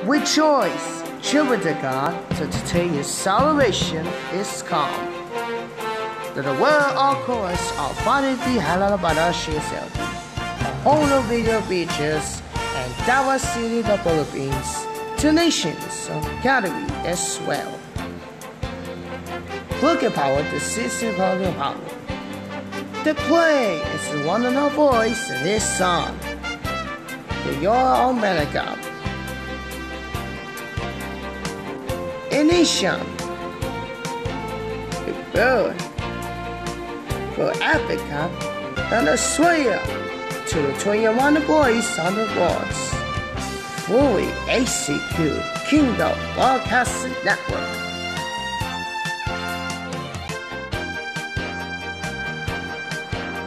Rejoice, children of God, to today your salvation is come. That the world all chorus of vanity halal yourself. A whole of video features and diversity of the Philippines, 2 nations of category as well. Looking power to system volume power. The play is the one and a voice in this song. The your own God. A nation, a bird, for Africa and Australia to the 21 boys on the boards. Fully ACQ Kingdom Broadcasting Network.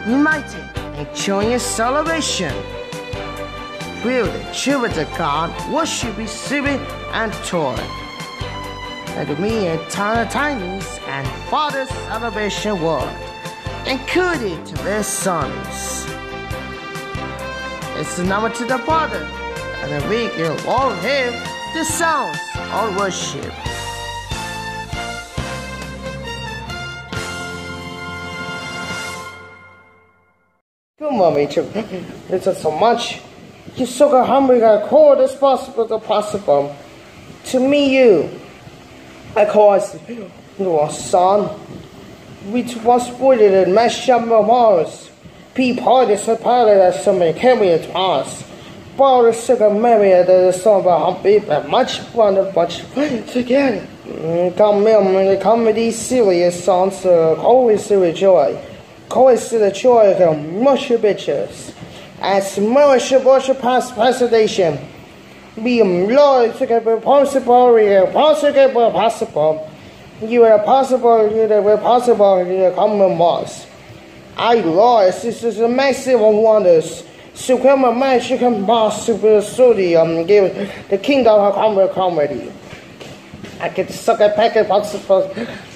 United and joyous celebration. Feel the children of God worship, receiving, and toy. Like me and Chinese and Father's celebration word, including to their sons. It's the number to the Father, and we can all hear the sounds of worship. Come on, Mitchell. It's so much. You're so hungry, I call as possible. To meet you. Of course, your son, which was spoiled and mashed up my Mars. People, this pilot that somebody came with us. Ball the second married the son of a humpy, but much fun together. Comedy serious songs, always serious joy. Always the joy of much bitches. As much presentation. Be loyal to the possible. You are possible, you are possible, you are common Mars. I lost, this is a massive wonders. So come a match, you can pass super sodium, give the kingdom of comedy. I can suck a packet possible.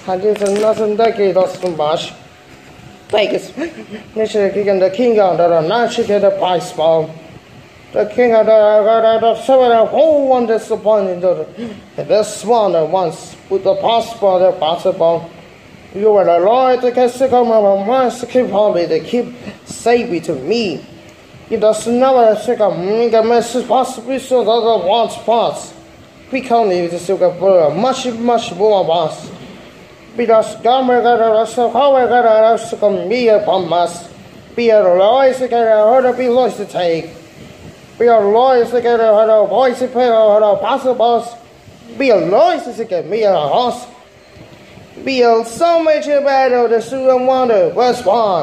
I did nothing decade of so much. Vegas, the kingdom that are not to get a price ball. The king of the several whole one disappointed the best one at once with the possible. You are the Lord that can stick on my once keep hobby to keep saving to me. It does never stick a message possibly so that wants parts. We can't leave the sugar for much more boss. Because government got us how I got us to come me upon us. Be a lawyers to get a hard to be lost to take. Be a lawyers to get a voice to pay a possible. Be a lawyers to get me a horse. Be a so much better the student wonder was born.